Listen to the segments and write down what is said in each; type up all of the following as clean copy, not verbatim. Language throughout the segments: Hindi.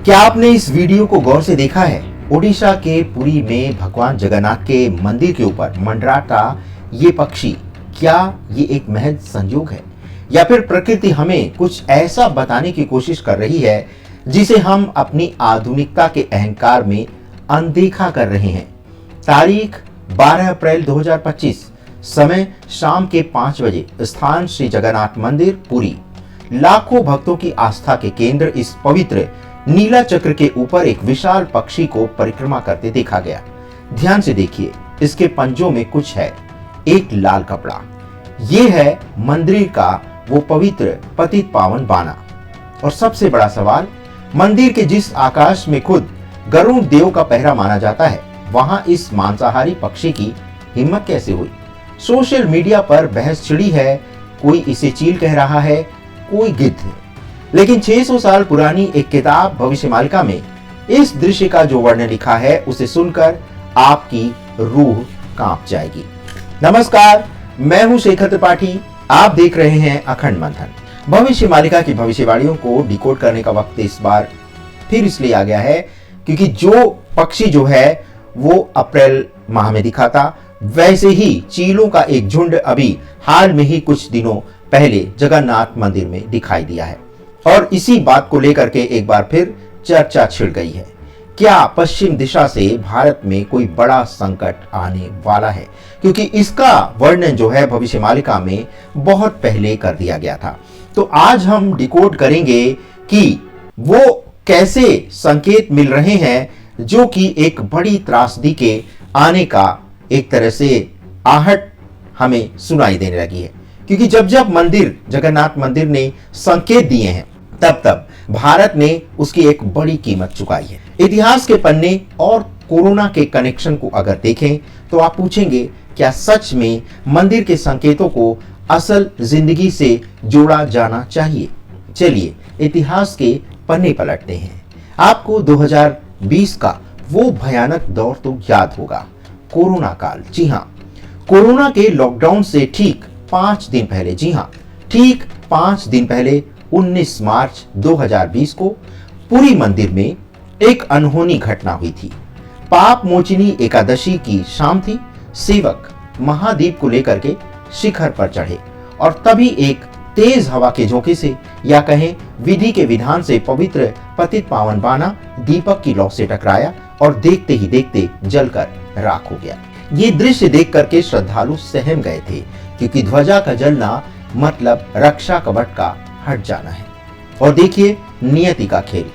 क्या आपने इस वीडियो को गौर से देखा है? ओडिशा के पुरी में भगवान जगन्नाथ के मंदिर के ऊपर मंडराता ये पक्षी, क्या ये एक महज संयोग है या फिर प्रकृति हमें कुछ ऐसा बताने की कोशिश कर रही है जिसे हम अपनी आधुनिकता के अहंकार में अनदेखा कर रहे हैं? तारीख 12 अप्रैल 2025, समय शाम के 5 बजे, स्थान श्री जगन्नाथ मंदिर पुरी। लाखों भक्तों की आस्था के केंद्र इस पवित्र नीला चक्र के ऊपर एक विशाल पक्षी को परिक्रमा करते देखा गया। ध्यान से देखिए, इसके पंजों में कुछ है, एक लाल कपड़ा। ये है मंदिर का वो पवित्र पतित पावन बाना। और सबसे बड़ा सवाल, मंदिर के जिस आकाश में खुद गरुड़ देव का पहरा माना जाता है, वहां इस मांसाहारी पक्षी की हिम्मत कैसे हुई? सोशल मीडिया पर बहस छिड़ी है, कोई इसे चील कह रहा है, कोई गिद्ध। लेकिन 600 साल पुरानी एक किताब भविष्यमालिका में इस दृश्य का जो वर्णन लिखा है, उसे सुनकर आपकी रूह कांप जाएगी। नमस्कार, मैं हूं शेखर त्रिपाठी। आप देख रहे हैं अखंड मंथन। भविष्यमालिका की भविष्यवाणियों को डिकोड करने का वक्त इस बार फिर इसलिए आ गया है क्योंकि जो पक्षी जो है वो अप्रैल माह में दिखा था, वैसे ही चीलों का एक झुंड अभी हाल में ही कुछ दिनों पहले जगन्नाथ मंदिर में दिखाई दिया है। और इसी बात को लेकर के एक बार फिर चर्चा छिड़ गई है। क्या पश्चिम दिशा से भारत में कोई बड़ा संकट आने वाला है? क्योंकि इसका वर्णन जो है भविष्यमालिका में बहुत पहले कर दिया गया था। तो आज हम डिकोड करेंगे कि वो कैसे संकेत मिल रहे हैं जो कि एक बड़ी त्रासदी के आने का एक तरह से आहट हमें सुनाई देने लगी है। क्योंकि जब जब मंदिर, जगन्नाथ मंदिर ने संकेत दिए हैं, तब तब भारत ने उसकी एक बड़ी कीमत चुकाई है। इतिहास के पन्ने और कोरोना के कनेक्शन को अगर देखें तो आप पूछेंगे, क्या सच में मंदिर के संकेतों को असल जिंदगी से जोड़ा जाना चाहिए? चलिए इतिहास के पन्ने पलटते हैं। आपको 2020 का वो भयानक दौर तो याद होगा, कोरोना काल। जी हाँ, कोरोना के लॉकडाउन से ठीक 5 दिन पहले, जी हाँ, ठीक 5 दिन पहले 19 मार्च 2020 को पुरी मंदिर में एक अनहोनी घटना हुई थी। पाप मोचिनी एकादशी की शाम थी। सेवक महादीप को लेकर के शिखर पर चढ़े और तभी एक तेज हवा के झोंके से या कहें विधि के विधान से पवित्र पतित पावन बाना दीपक की लौ से टकराया और देखते ही देखते जलकर राख हो गया। ये दृश्य देख करके श्रद्धालु सहम गए थे, क्योंकि ध्वजा का जलना मतलब रक्षा कवच का हट जाना है। और देखिए नियति का खेल,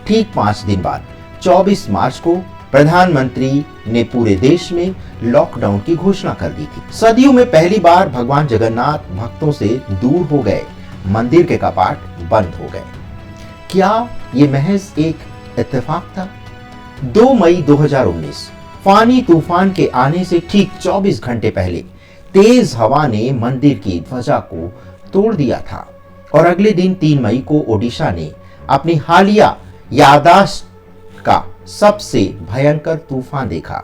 ठीक 5 दिन बाद 24 मार्च को प्रधानमंत्री ने पूरे देश में लॉकडाउन की घोषणा कर दी थी। सदियों में पहली बार भगवान जगन्नाथ भक्तों से दूर हो गए, मंदिर के कपाट बंद हो गए। क्या ये महज एक इत्तेफाक था? 2 मई 2019 फानी तूफान के आने से ठीक 24 घंटे पहले तेज हवा ने मंदिर की ध्वजा को तोड़ दिया था। और अगले दिन 3 मई को ओडिशा ने अपनी हालिया याददाश्त का सबसे भयंकर तूफान देखा,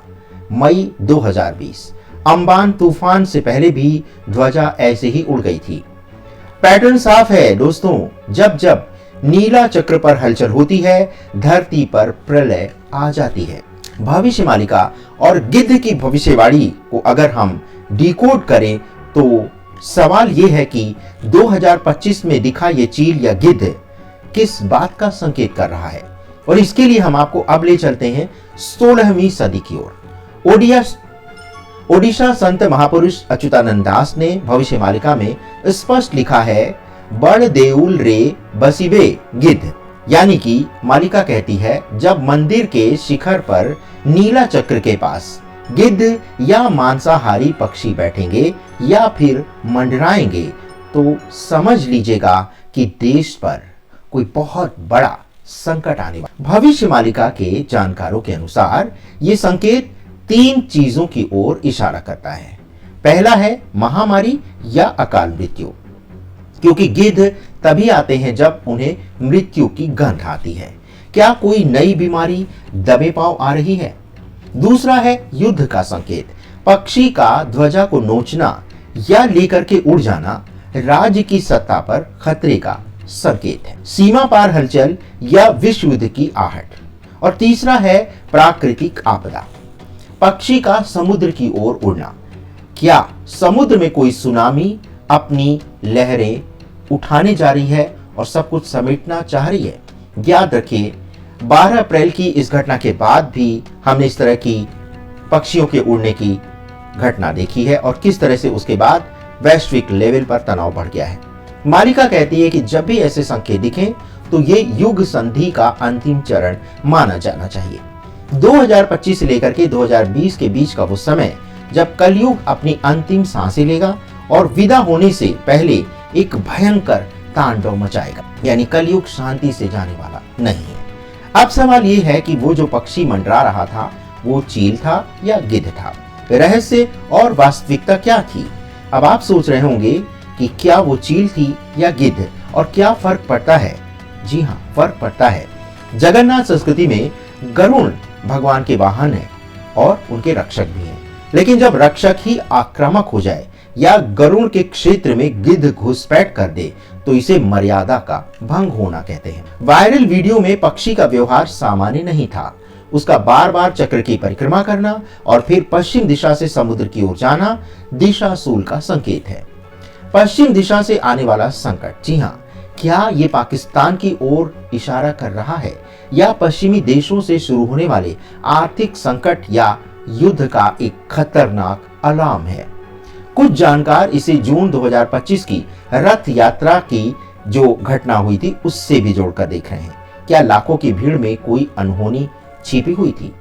मई 2020। अम्बान तूफान से पहले भी ध्वजा ऐसे ही उड़ गई थी। पैटर्न साफ है दोस्तों, जब जब नीला चक्र पर हलचल होती है, धरती पर प्रलय आ जाती है। भविष्यमालिका और गिद्ध की भविष्यवाणी को अगर हम डिकोड करें तो सवाल यह है कि 2025 में दिखा ये चील या गिद्ध किस बात का संकेत कर रहा है? और इसके लिए हम आपको अब ले चलते हैं 16वीं सदी की ओर। ओडिशा संत महापुरुष अच्युतानंद दास ने भविष्यमालिका में स्पष्ट लिखा है, बड़ देउल रे बसिबे गिद्ध। यानी कि मालिका कहती है, जब मंदिर के शिखर पर नीला चक्र के पास गिद्ध या मांसाहारी पक्षी बैठेंगे या फिर मंडराएंगे तो समझ लीजिएगा कि देश पर कोई बहुत बड़ा संकट आने वाला। भविष्यमालिका के जानकारों के अनुसार ये संकेत 3 चीजों की ओर इशारा करता है। पहला है महामारी या अकाल मृत्यु, क्योंकि गिद्ध तभी आते हैं जब उन्हें मृत्यु की गंध आती है। क्या कोई नई बीमारी दबे पांव आ रही है? दूसरा है युद्ध का संकेत। पक्षी का ध्वजा को नोचना या लेकर के उड़ जाना राज्य की सत्ता पर खतरे का संकेत है। सीमा पार हलचल या विश्व युद्ध की आहट। और तीसरा है प्राकृतिक आपदा। पक्षी का समुद्र की ओर उड़ना। क्या समुद्र में कोई सुनामी अपनी लहरें उठाने जा रही है और सब कुछ समेटना चाह रही है? याद रखिए 12 अप्रैल की इस घटना के बाद भी हमने इस तरह की पक्षियों के उड़ने की घटना देखी है और किस तरह से उसके बाद वैश्विक लेवल पर तनाव बढ़ गया है। मालिका कहती है कि जब भी ऐसे संकेत दिखें तो ये युग संधि का अंतिम चरण माना जाना चाहिए। 2025 से लेकर के 2020 के बीच का वो समय जब कलयुग अपनी अंतिम सांसें लेगा और विदा होने से पहले एक भयंकर तांडव मचाएगा, यानी कलयुग शांति से जाने वाला नहीं है। अब सवाल ये है कि वो जो पक्षी मंडरा रहा था वो चील था या गिद्ध था? रहस्य और वास्तविकता क्या थी? अब आप सोच रहे होंगे कि क्या वो चील थी या गिद्ध और क्या फर्क पड़ता है? जी हाँ, फर्क पड़ता है। जगन्नाथ संस्कृति में गरुड़ भगवान के वाहन है और उनके रक्षक भी हैं। लेकिन जब रक्षक ही आक्रामक हो जाए या गरुड़ के क्षेत्र में गिद्ध घुसपैठ कर दे तो इसे मर्यादा का भंग होना कहते हैं। वायरल वीडियो में पक्षी का व्यवहार सामान्य नहीं था। उसका बार बार चक्र की परिक्रमा करना और फिर पश्चिम दिशा से समुद्र की ओर जाना दिशाशूल का संकेत है। पश्चिम दिशा से आने वाला संकट, जी हाँ, क्या ये पाकिस्तान की ओर इशारा कर रहा है या पश्चिमी देशों से शुरू होने वाले आर्थिक संकट या युद्ध का एक खतरनाक अलार्म है? कुछ जानकार इसे जून 2025 की रथ यात्रा की जो घटना हुई थी उससे भी जोड़कर देख रहे हैं। क्या लाखों की भीड़ में कोई अनहोनी छिपी हुई थी?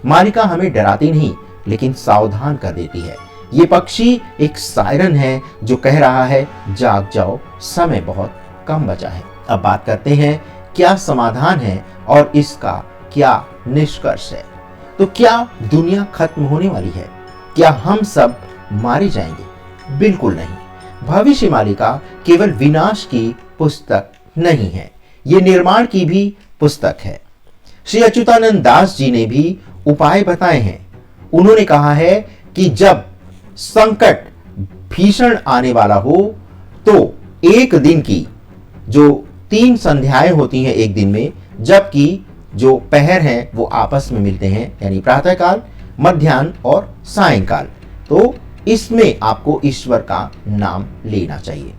मालिका हमें डराती नहीं लेकिन सावधान कर देती है। ये पक्षी एक सायरन है जो कह रहा है जाग जाओ, समय बहुत कम बचा है। अब बात करते हैं क्या समाधान है और इसका क्या निष्कर्ष है। तो क्या दुनिया खत्म होने वाली है? क्या हम सब मारे जाएंगे? बिल्कुल नहीं। भविष्य मालिका केवल विनाश की पुस्तक नहीं है, ये निर्माण की भी पुस्तक है। श्री अच्युतानंद दास जी ने भी उपाय बताए हैं। उन्होंने कहा है कि जब संकट भीषण आने वाला हो तो एक दिन की जो 3 संध्याएं होती हैं एक दिन में, जबकि जो पहर हैं वो आपस में मिलते हैं, यानी प्रातःकाल, मध्याह्न और सायंकाल, तो इसमें आपको ईश्वर का नाम लेना चाहिए।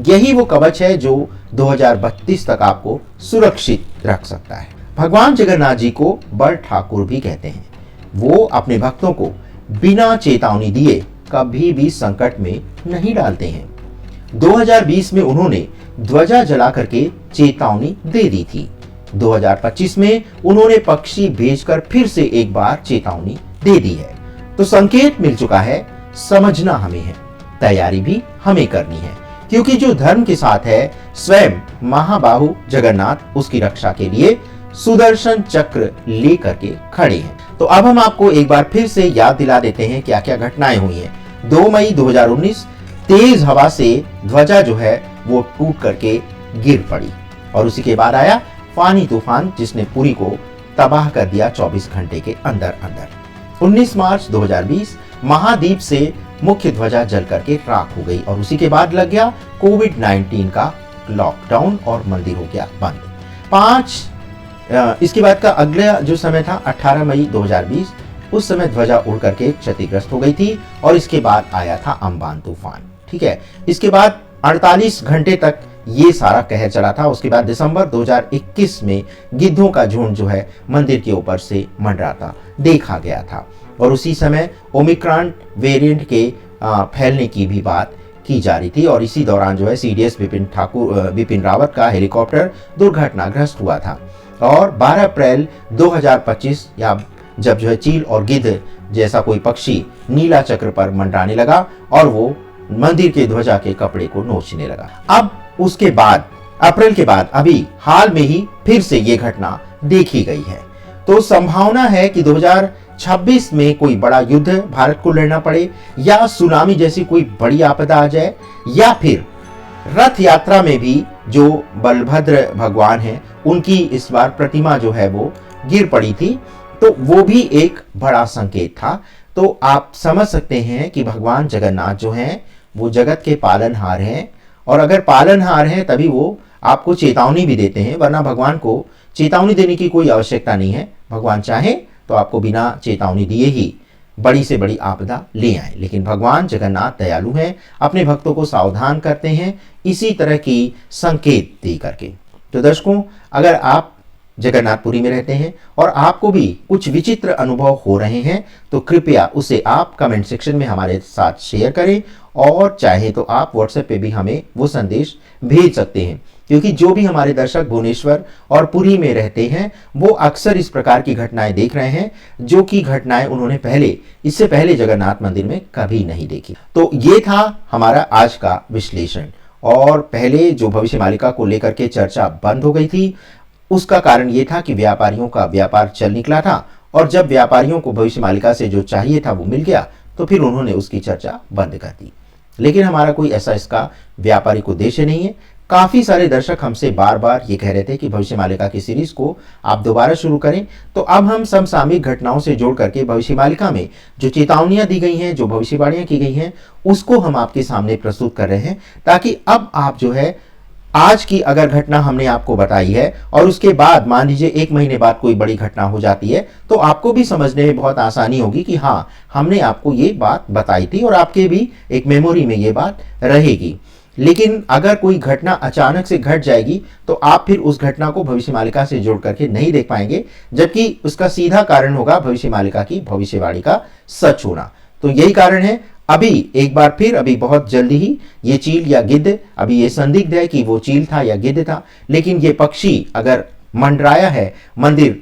यही वो कवच है जो 2032 तक आपको सुरक्षित रख सकता है। भगवान जगन्नाथ जी को बड़ ठाकुर भी कहते हैं। वो अपने भक्तों को बिना चेतावनी दिए कभी भी संकट में नहीं डालते हैं। 2020 में उन्होंने ध्वजा जला करके चेतावनी दे दी थी। 2025 में उन्होंने पक्षी भेजकर फिर से एक बार चेतावनी दे दी है। तो संकेत मिल चुका है, समझना हमें है, तैयारी भी हमें करनी है, क्योंकि जो धर्म के साथ है स्वयं महाबाहु जगन्नाथ उसकी रक्षा के लिए सुदर्शन चक्र लेकर के खड़े हैं। तो अब हम आपको एक बार फिर से याद दिला देते हैं क्या क्या घटनाएं हुई हैं। 2 मई 2019 तेज हवा से ध्वजा जो है वो टूट करके गिर पड़ी और उसी के बाद आया फानी तूफान जिसने पुरी को तबाह कर दिया 24 घंटे के अंदर अंदर। 19 मार्च 2020 महाद्वीप से मुख्य ध्वजा जल करके राख हो गई और उसी के बाद लग गया कोविड-19 का लॉकडाउन और मंदिर हो गया बंद। इसके बाद का अगला जो समय था 18 मई 2020, उस समय ध्वजा उड़ करके क्षतिग्रस्त हो गई थी और इसके बाद आया था अम्बान तूफान। ठीक है, इसके बाद 48 घंटे तक ये सारा कहर चला था। उसके बाद दिसंबर 2021 में गिद्धों का झुंड जो है मंदिर के ऊपर से मंडराता देखा गया था और उसी समय ओमिक्रॉन वेरिएंट के फैलने की भी बात की जा रही थी और इसी दौरान जो है सीडीएस बिपिन रावत का हेलीकॉप्टर दुर्घटनाग्रस्त हुआ था। और 12 अप्रैल 2025 या जब जो है चील और गिद्ध जैसा कोई पक्षी नीला चक्र पर मंडराने लगा और वो मंदिर के ध्वजा के कपड़े को नोचने लगा। अब उसके बाद अप्रैल के बाद अभी हाल में ही फिर से ये घटना देखी गई है। तो संभावना है कि 2026 में कोई बड़ा युद्ध भारत को लड़ना पड़े या सुनामी जैसी कोई बड़ी आपदा आ जाए या फिर रथ यात्रा में भी जो बलभद्र भगवान हैं उनकी इस बार प्रतिमा जो है वो गिर पड़ी थी, तो वो भी एक बड़ा संकेत था। तो आप समझ सकते हैं कि भगवान जगन्नाथ जो हैं वो जगत के पालनहार हैं और अगर पालनहार हैं तभी वो आपको चेतावनी भी देते हैं, वरना भगवान को चेतावनी देने की कोई आवश्यकता नहीं है। भगवान चाहे तो आपको बिना चेतावनी दिए ही बड़ी से बड़ी आपदा ले आए। लेकिन भगवान जगन्नाथ दयालु हैं, अपने भक्तों को सावधान करते हैं इसी तरह की संकेत दे करके। तो दर्शकों, अगर आप जगन्नाथपुरी में रहते हैं और आपको भी कुछ विचित्र अनुभव हो रहे हैं तो कृपया उसे आप कमेंट सेक्शन में हमारे साथ शेयर करें, और चाहे तो आप व्हाट्सएप पे भी हमें वो संदेश भेज सकते हैं, क्योंकि जो भी हमारे दर्शक भुवनेश्वर और पुरी में रहते हैं वो अक्सर इस प्रकार की घटनाएं देख रहे हैं, जो कि घटनाएं उन्होंने इससे पहले जगन्नाथ मंदिर में कभी नहीं देखी। तो ये था हमारा आज का विश्लेषण। और पहले जो भविष्य मालिका को लेकर के चर्चा बंद हो गई थी, उसका कारण ये था कि व्यापारियों का व्यापार चल निकला था, और जब व्यापारियों को भविष्य मालिका से जो चाहिए था वो मिल गया तो फिर उन्होंने उसकी चर्चा बंद कर दी। लेकिन हमारा कोई ऐसा इसका व्यापारिक उद्देश्य नहीं है। काफी सारे दर्शक हमसे बार बार ये कह रहे थे कि भविष्य मालिका की सीरीज को आप दोबारा शुरू करें, तो अब हम समसामयिक घटनाओं से जोड़ करके भविष्य मालिका में जो चेतावनियां दी गई हैं, जो भविष्यवाणियां की गई हैं, उसको हम आपके सामने प्रस्तुत कर रहे हैं, ताकि अब आप जो है आज की अगर घटना हमने आपको बताई है और उसके बाद मान लीजिए 1 महीने बाद कोई बड़ी घटना हो जाती है, तो आपको भी समझने में बहुत आसानी होगी कि हाँ, हमने आपको ये बात बताई थी और आपके भी एक मेमोरी में ये बात रहेगी। लेकिन अगर कोई घटना अचानक से घट जाएगी तो आप फिर उस घटना को भविष्य मालिका से जोड़ करके नहीं देख पाएंगे, जबकि उसका सीधा कारण होगा भविष्य मालिका की भविष्यवाणी का सच होना। तो यही कारण है अभी एक बार फिर, अभी बहुत जल्दी ही ये चील या गिद्ध, अभी ये संदिग्ध है कि वो चील था या गिद्ध था, लेकिन ये पक्षी अगर मंडराया है मंदिर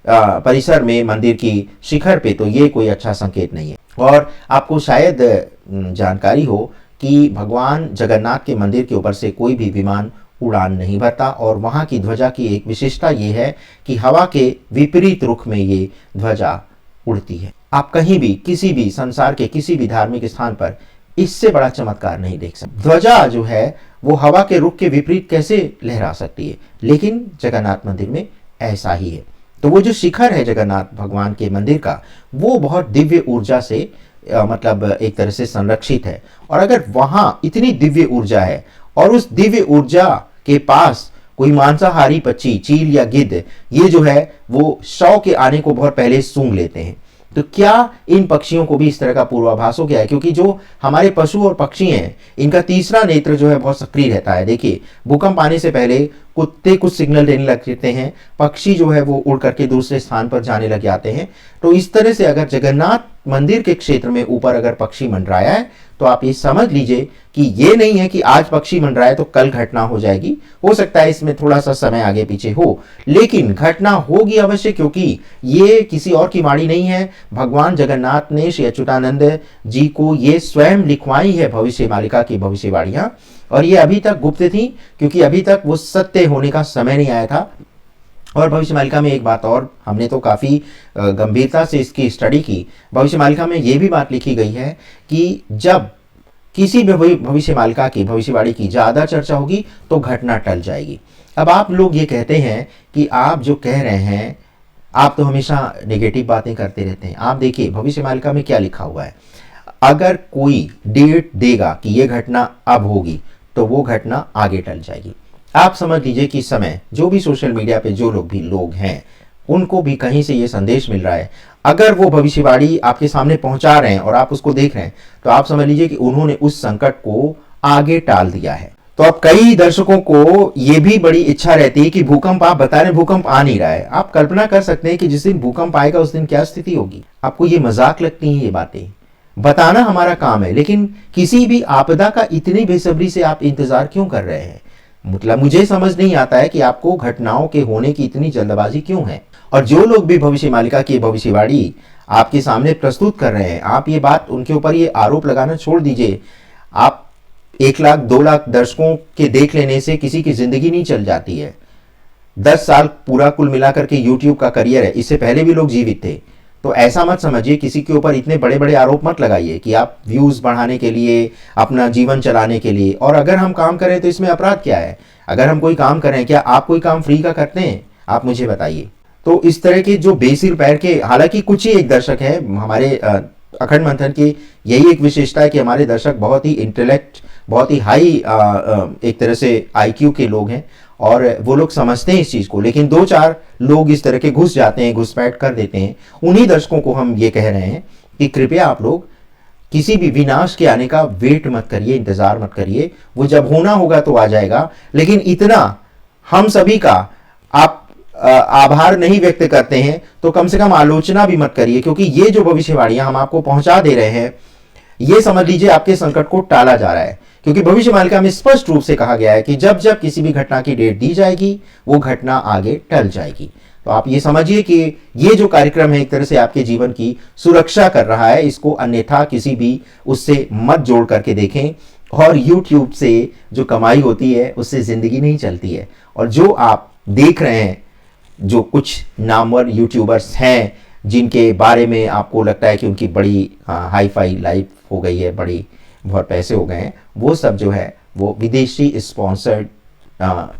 परिसर में, मंदिर की शिखर पे, तो ये कोई अच्छा संकेत नहीं है। और आपको शायद जानकारी हो कि भगवान जगन्नाथ के मंदिर के ऊपर से कोई भी विमान उड़ान नहीं भरता, और वहां की ध्वजा की एक विशेषता ये है कि हवा के विपरीत रुख में ये ध्वजा उड़ती है। आप कहीं भी, किसी भी संसार के किसी भी धार्मिक स्थान पर इससे बड़ा चमत्कार नहीं देख सकते। ध्वजा जो है वो हवा के रुख के विपरीत कैसे लहरा सकती है, लेकिन जगन्नाथ मंदिर में ऐसा ही है। तो वो जो शिखर है जगन्नाथ भगवान के मंदिर का, वो बहुत दिव्य ऊर्जा से मतलब एक तरह से संरक्षित है। और अगर वहां इतनी दिव्य ऊर्जा है और उस दिव्य ऊर्जा के पास कोई मांसाहारी पक्षी, चील या गिद्ध, ये जो है वो शव के आने को बहुत पहले सूंघ लेते हैं, तो क्या इन पक्षियों को भी इस तरह का पूर्वाभास हो गया है? क्योंकि जो हमारे पशु और पक्षी हैं, इनका तीसरा नेत्र जो है बहुत सक्रिय रहता है। देखिए, भूकंप आने से पहले कुत्ते कुछ सिग्नल देने लगते हैं, पक्षी जो है वो उड़ करके दूसरे स्थान पर जाने लग जाते हैं। तो इस तरह से अगर जगन्नाथ मंदिर के क्षेत्र में ऊपर अगर पक्षी मंडराया है, तो आप ये समझ लीजिए कि ये नहीं है कि आज पक्षी मंडराए तो कल घटना हो जाएगी। हो सकता है इसमें थोड़ा सा समय आगे पीछे हो, लेकिन घटना होगी अवश्य, क्योंकि ये किसी और की वाणी नहीं है। भगवान जगन्नाथ ने श्री अच्युतानंद जी को ये स्वयं लिखवाई है भविष्य मालिका की भविष्यवाणियां, और ये अभी तक गुप्त थी, क्योंकि अभी तक वो सत्य होने का समय नहीं आया था। और भविष्य मालिका में एक बात और, हमने तो काफी गंभीरता से इसकी स्टडी की। भविष्य मालिका में ये भी बात लिखी गई है कि जब किसी भी भविष्य मालिका की भविष्यवाणी की ज्यादा चर्चा होगी तो घटना टल जाएगी। अब आप लोग ये कहते हैं कि आप जो कह रहे हैं, आप तो हमेशा नेगेटिव बातें करते रहते हैं। आप देखिए भविष्य मालिका में क्या लिखा हुआ है, अगर कोई डेट देगा कि यह घटना अब होगी तो वो घटना आगे टल जाएगी। आप समझ लीजिए कि समय, जो भी सोशल मीडिया पे जो लोग हैं, उनको भी कहीं से ये संदेश मिल रहा है। अगर वो भविष्यवाणी आपके सामने पहुंचा रहे हैं और आप उसको देख रहे हैं, तो आप समझ लीजिए कि उन्होंने उस संकट को आगे टाल दिया है। तो अब कई दर्शकों को ये भी बड़ी इच्छा रहती है कि भूकंप, आप बता रहे भूकंप आ नहीं रहा है। आप कल्पना कर सकते हैं कि जिस दिन भूकंप आएगा उस दिन क्या स्थिति होगी। आपको ये मजाक लगती है ये बातें? बताना हमारा काम है, लेकिन किसी भी आपदा का इतनी बेसब्री से आप इंतजार क्यों कर रहे हैं? मतलब मुझे समझ नहीं आता है कि आपको घटनाओं के होने की इतनी जल्दबाजी क्यों है। और जो लोग भी भविष्य मालिका की भविष्यवाणी आपके सामने प्रस्तुत कर रहे हैं, आप ये बात, उनके ऊपर ये आरोप लगाना छोड़ दीजिए। आप 1 लाख 2 लाख दर्शकों के देख लेने से किसी की जिंदगी नहीं चल जाती है। 10 साल पूरा कुल मिलाकर के यूट्यूब का करियर है, इससे पहले भी लोग जीवित थे। तो ऐसा मत समझिए, किसी के ऊपर इतने बड़े बड़े आरोप मत लगाइए कि आप व्यूज बढ़ाने के लिए, अपना जीवन चलाने के लिए। और अगर हम काम करें तो इसमें अपराध क्या है? अगर हम कोई काम करें, क्या आप कोई काम फ्री का करते हैं? आप मुझे बताइए। तो इस तरह के जो बेसिर पैर के, हालांकि कुछ ही एक दर्शक है हमारे अखंड मंथन की, यही एक विशेषता है कि हमारे दर्शक बहुत ही इंटेलेक्ट, बहुत ही हाई एक तरह से IQ के लोग हैं, और वो लोग समझते हैं इस चीज को, लेकिन 2-4 लोग इस तरह के घुस जाते हैं, घुसपैठ कर देते हैं। उन्हीं दर्शकों को हम ये कह रहे हैं कि कृपया आप लोग किसी भी विनाश के आने का वेट मत करिए, इंतजार मत करिए। वो जब होना होगा तो आ जाएगा, लेकिन इतना हम सभी का आप आभार नहीं व्यक्त करते हैं तो कम से कम आलोचना भी मत करिए, क्योंकि ये जो भविष्यवाणियां हम आपको पहुंचा दे रहे हैं, ये समझ लीजिए आपके संकट को टाला जा रहा है। क्योंकि भविष्यवाणी में स्पष्ट रूप से कहा गया है कि जब जब किसी भी घटना की डेट दी जाएगी वो घटना आगे टल जाएगी। तो आप ये समझिए कि ये जो कार्यक्रम है एक तरह से आपके जीवन की सुरक्षा कर रहा है। इसको अन्यथा किसी भी उससे मत जोड़ करके देखें। और YouTube से जो कमाई होती है उससे जिंदगी नहीं चलती है। और जो आप देख रहे हैं, जो कुछ नामवर यूट्यूबर्स हैं जिनके बारे में आपको लगता है कि उनकी बड़ी हाई फाई लाइफ हो गई है, बड़ी बहुत पैसे हो गए हैं, वो सब जो है वो विदेशी स्पॉन्सर्ड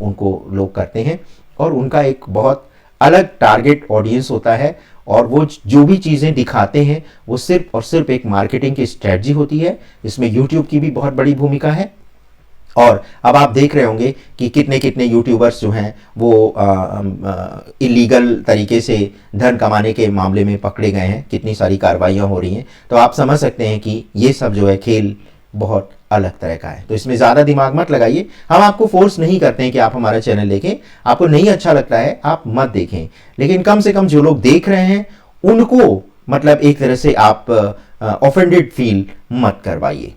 उनको लोग करते हैं और उनका एक बहुत अलग टारगेट ऑडियंस होता है। और वो जो भी चीज़ें दिखाते हैं वो सिर्फ और सिर्फ एक मार्केटिंग की स्ट्रेटजी होती है। इसमें YouTube की भी बहुत बड़ी भूमिका है। और अब आप देख रहे होंगे कि कितने कितने यूट्यूबर्स जो हैं वो इलीगल तरीके से धन कमाने के मामले में पकड़े गए हैं, कितनी सारी कार्रवाइयाँ हो रही हैं। तो आप समझ सकते हैं कि ये सब जो है खेल बहुत अलग तरह का है। तो इसमें ज़्यादा दिमाग मत लगाइए। हम आपको फोर्स नहीं करते हैं कि आप हमारा चैनल देखें। आपको नहीं अच्छा लगता है आप मत देखें, लेकिन कम से कम जो लोग देख रहे हैं उनको मतलब एक तरह से आप ऑफेंडेड फील मत करवाइए।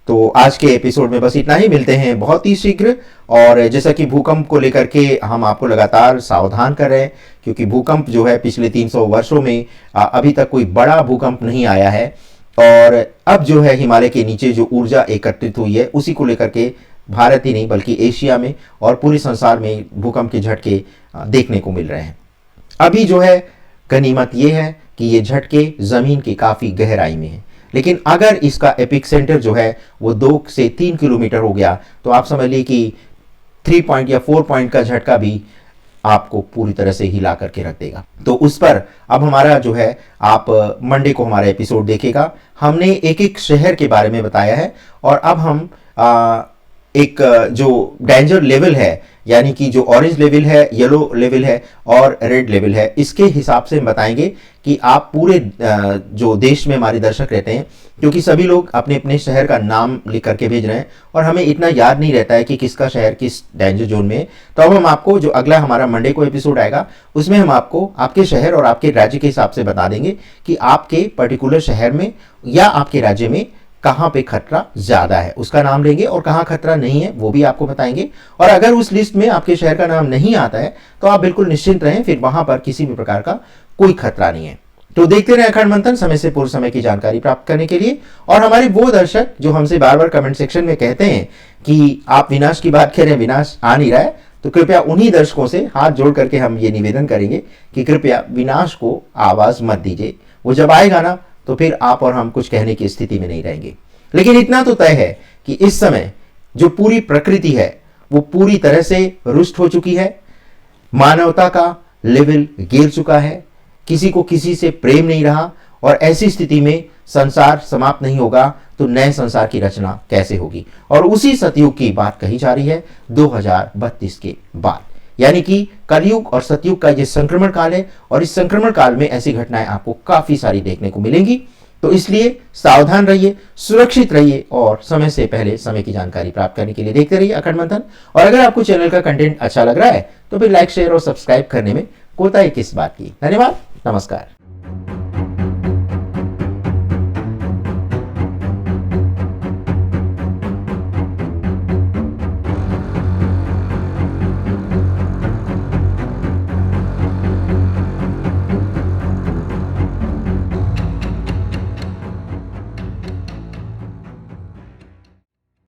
तो आज के एपिसोड में बस इतना ही। मिलते हैं बहुत ही शीघ्र। और जैसा कि भूकंप को लेकर के हम आपको लगातार सावधान कर रहे हैं, क्योंकि भूकंप जो है पिछले 300 वर्षों में अभी तक कोई बड़ा भूकंप नहीं आया है। और अब जो है हिमालय के नीचे जो ऊर्जा एकत्रित हुई है उसी को लेकर के भारत ही नहीं बल्कि एशिया में और पूरे संसार में भूकंप के झटके देखने को मिल रहे हैं। अभी जो है गनीमत ये है कि ये झटके जमीन की काफी गहराई में है, लेकिन अगर इसका एपिक सेंटर जो है वो 2 से 3 किलोमीटर हो गया तो आप समझ लीजिए कि 3 पॉइंट या 4 पॉइंट का झटका भी आपको पूरी तरह से हिला करके रख देगा। तो उस पर अब हमारा जो है आप मंडे को हमारा एपिसोड देखेगा। हमने एक एक शहर के बारे में बताया है और अब हम एक जो डेंजर लेवल है, यानी कि जो ऑरेंज लेवल है, येलो लेवल है और रेड लेवल है, इसके हिसाब से बताएंगे कि आप पूरे जो देश में हमारे दर्शक रहते हैं, क्योंकि सभी लोग अपने अपने शहर का नाम लिख करके भेज रहे हैं और हमें इतना याद नहीं रहता है कि किसका शहर किस डेंजर जोन में है। तो अब हम आपको जो अगला हमारा मंडे को एपिसोड आएगा उसमें हम आपको आपके शहर और आपके राज्य के हिसाब से बता देंगे कि आपके पर्टिकुलर शहर में या आपके राज्य में कहां पे खतरा ज्यादा है, उसका नाम लेंगे, और कहां खतरा नहीं है वो भी आपको बताएंगे। और अगर उस लिस्ट में आपके शहर का नाम नहीं आता है तो आप बिल्कुल निश्चिंत रहें, फिर वहां पर किसी भी प्रकार का कोई खतरा नहीं है। तो देखते रहे अखंड मंथन, समय से पूर्व समय की जानकारी प्राप्त करने के लिए। और हमारे वो दर्शक जो हमसे बार बार कमेंट सेक्शन में कहते हैं कि आप विनाश की बात करें, विनाश आ नहीं रहा है, तो कृपया उन्हीं दर्शकों से हाथ जोड़ करके हम ये निवेदन करेंगे कि कृपया विनाश को आवाज मत दीजिए। वो जब आएगा ना तो फिर आप और हम कुछ कहने की स्थिति में नहीं रहेंगे। लेकिन इतना तो तय है कि इस समय जो पूरी प्रकृति है वो पूरी तरह से रुष्ट हो चुकी है। मानवता का लेवल गिर चुका है, किसी को किसी से प्रेम नहीं रहा, और ऐसी स्थिति में संसार समाप्त नहीं होगा तो नए संसार की रचना कैसे होगी। और उसी सतयुग की बात कही जा रही है 2032 के बाद, यानी कि कलयुग और सतयुग का ये संक्रमण काल है। और इस संक्रमण काल में ऐसी घटनाएं आपको काफी सारी देखने को मिलेंगी। तो इसलिए सावधान रहिए, सुरक्षित रहिए और समय से पहले समय की जानकारी प्राप्त करने के लिए देखते रहिए अखंड मंथन। और अगर आपको चैनल का कंटेंट अच्छा लग रहा है तो फिर लाइक, शेयर और सब्सक्राइब करने में कोताही किस बात की। धन्यवाद, नमस्कार।